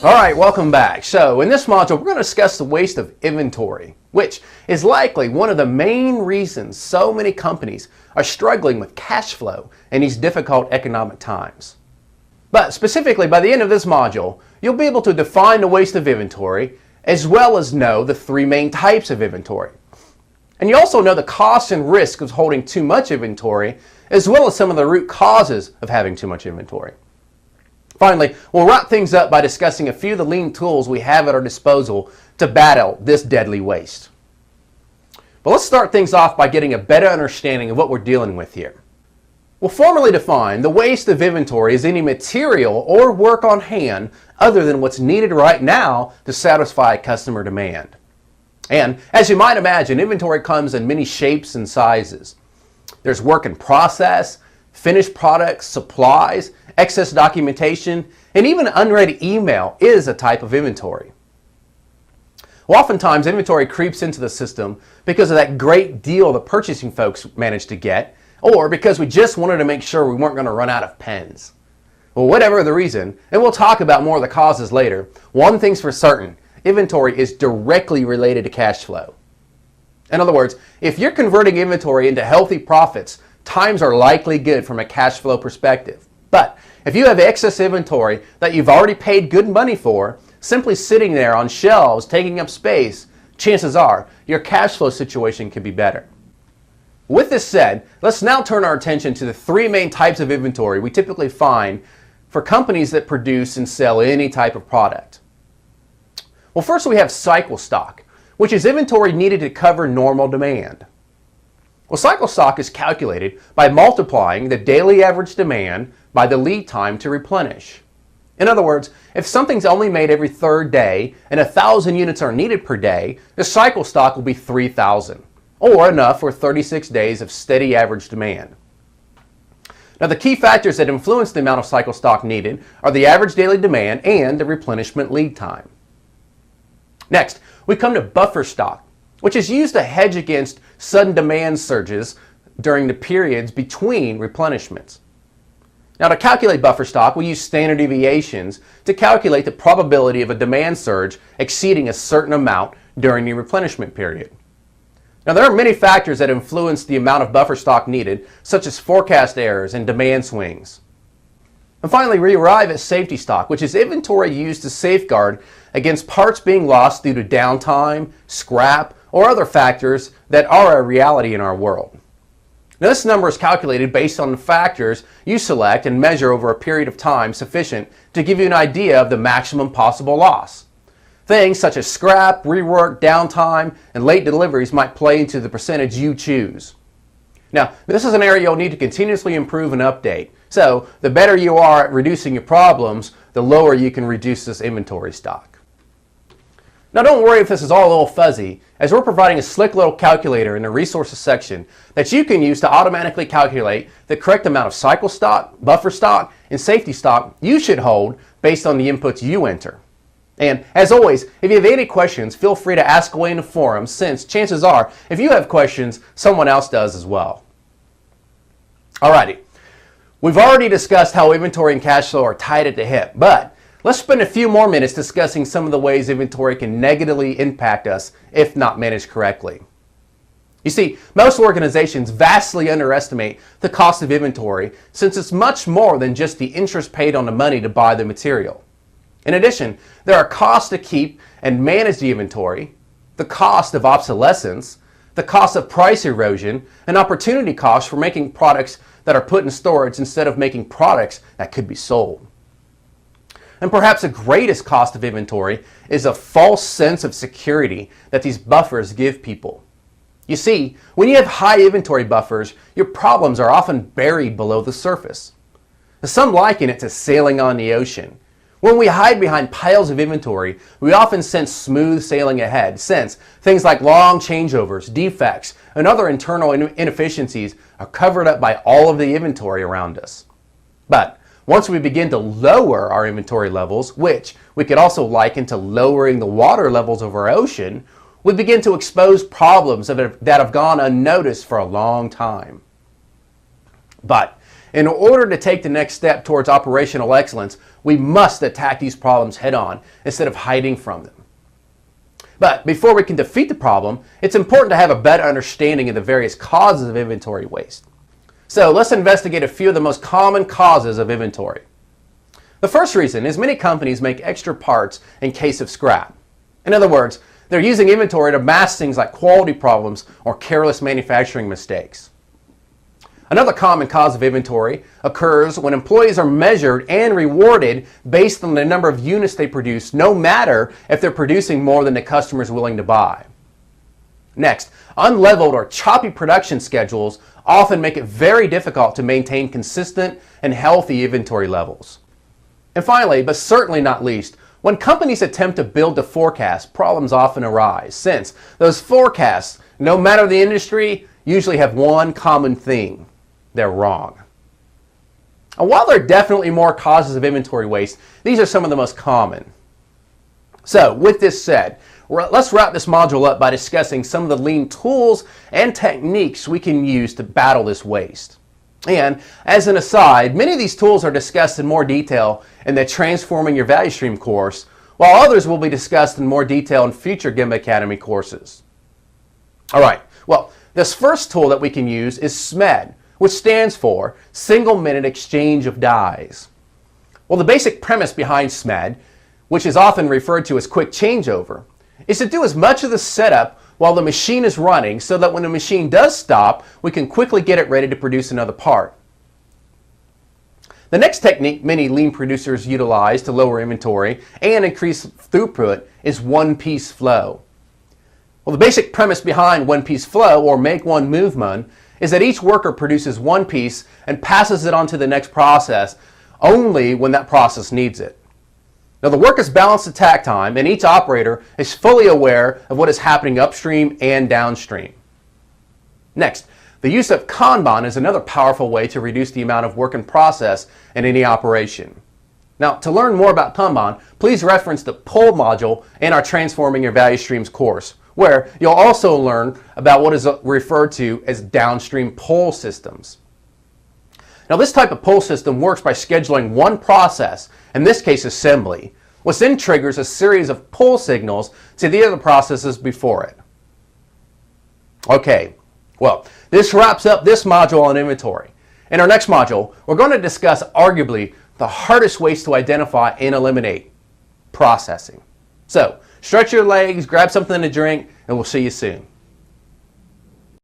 Alright, welcome back. So in this module, we're going to discuss the waste of inventory, which is likely one of the main reasons so many companies are struggling with cash flow in these difficult economic times. But specifically, by the end of this module, you'll be able to define the waste of inventory, as well as know the three main types of inventory. And you also know the costs and risks of holding too much inventory, as well as some of the root causes of having too much inventory. Finally, we'll wrap things up by discussing a few of the lean tools we have at our disposal to battle this deadly waste. But let's start things off by getting a better understanding of what we're dealing with here. We'll formally define the waste of inventory as any material or work on hand other than what's needed right now to satisfy customer demand. And as you might imagine, inventory comes in many shapes and sizes. There's work in process, finished products, supplies, excess documentation, and even unread email is a type of inventory. Well, oftentimes inventory creeps into the system because of that great deal the purchasing folks managed to get, or because we just wanted to make sure we weren't going to run out of pens. Well, whatever the reason, and we'll talk about more of the causes later, one thing's for certain: inventory is directly related to cash flow. In other words, if you're converting inventory into healthy profits, times are likely good from a cash flow perspective. But if you have excess inventory that you've already paid good money for, simply sitting there on shelves taking up space, chances are your cash flow situation can be better. With this said, let's now turn our attention to the three main types of inventory we typically find for companies that produce and sell any type of product. Well, first we have cycle stock, which is inventory needed to cover normal demand. Well, cycle stock is calculated by multiplying the daily average demand by the lead time to replenish. In other words, if something's only made every third day and 1,000 units are needed per day, the cycle stock will be 3,000, or enough for 36 days of steady average demand. Now, the key factors that influence the amount of cycle stock needed are the average daily demand and the replenishment lead time. Next, we come to buffer stock, which is used to hedge against sudden demand surges during the periods between replenishments. Now, to calculate buffer stock, we use standard deviations to calculate the probability of a demand surge exceeding a certain amount during the replenishment period. Now, there are many factors that influence the amount of buffer stock needed, such as forecast errors and demand swings. And finally, we arrive at safety stock, which is inventory used to safeguard against parts being lost due to downtime, scrap, or other factors that are a reality in our world. Now, this number is calculated based on the factors you select and measure over a period of time sufficient to give you an idea of the maximum possible loss. Things such as scrap, rework, downtime, and late deliveries might play into the percentage you choose. Now, this is an area you'll need to continuously improve and update. So, the better you are at reducing your problems, the lower you can reduce this inventory stock. Now, don't worry if this is all a little fuzzy, as we're providing a slick little calculator in the resources section that you can use to automatically calculate the correct amount of cycle stock, buffer stock, and safety stock you should hold based on the inputs you enter. And as always, if you have any questions, feel free to ask away in the forum, since chances are, if you have questions, someone else does as well. Alrighty, we've already discussed how inventory and cash flow are tied at the hip, but let's spend a few more minutes discussing some of the ways inventory can negatively impact us if not managed correctly. You see, most organizations vastly underestimate the cost of inventory, since it's much more than just the interest paid on the money to buy the material. In addition, there are costs to keep and manage the inventory, the cost of obsolescence, the cost of price erosion, and opportunity costs for making products that are put in storage instead of making products that could be sold. And perhaps the greatest cost of inventory is a false sense of security that these buffers give people. You see, when you have high inventory buffers, your problems are often buried below the surface. Some liken it to sailing on the ocean. When we hide behind piles of inventory, we often sense smooth sailing ahead, since things like long changeovers, defects, and other internal inefficiencies are covered up by all of the inventory around us. But once we begin to lower our inventory levels, which we could also liken to lowering the water levels of our ocean, we begin to expose problems that have gone unnoticed for a long time. But in order to take the next step towards operational excellence, we must attack these problems head on instead of hiding from them. But before we can defeat the problem, it's important to have a better understanding of the various causes of inventory waste. So let's investigate a few of the most common causes of inventory. The first reason is many companies make extra parts in case of scrap. In other words, they're using inventory to mask things like quality problems or careless manufacturing mistakes. Another common cause of inventory occurs when employees are measured and rewarded based on the number of units they produce, no matter if they're producing more than the customer is willing to buy. Next, unleveled or choppy production schedules often make it very difficult to maintain consistent and healthy inventory levels. And finally, but certainly not least, when companies attempt to build a forecast, problems often arise, since those forecasts, no matter the industry, usually have one common thing: they're wrong. And while there are definitely more causes of inventory waste, these are some of the most common. So, with this said, let's wrap this module up by discussing some of the lean tools and techniques we can use to battle this waste. And as an aside, many of these tools are discussed in more detail in the Transforming Your Value Stream course, while others will be discussed in more detail in future Gemba Academy courses. All right, well, this first tool that we can use is SMED, which stands for Single Minute Exchange of Dies. Well, the basic premise behind SMED, which is often referred to as quick changeover, is to do as much of the setup while the machine is running so that when the machine does stop, we can quickly get it ready to produce another part. The next technique many lean producers utilize to lower inventory and increase throughput is one-piece flow. Well, the basic premise behind one-piece flow, or make one movement, is that each worker produces one piece and passes it on to the next process only when that process needs it. Now, the work is balanced attack time, and each operator is fully aware of what is happening upstream and downstream. Next, the use of Kanban is another powerful way to reduce the amount of work in process in any operation. Now, to learn more about Kanban, please reference the pull module in our Transforming Your Value Streams course, where you'll also learn about what is referred to as downstream pull systems. Now, this type of pull system works by scheduling one process, in this case assembly, which then triggers a series of pull signals to the other processes before it. Okay, well, this wraps up this module on inventory. In our next module, we're going to discuss arguably the hardest waste to identify and eliminate: processing. So, stretch your legs, grab something to drink, and we'll see you soon.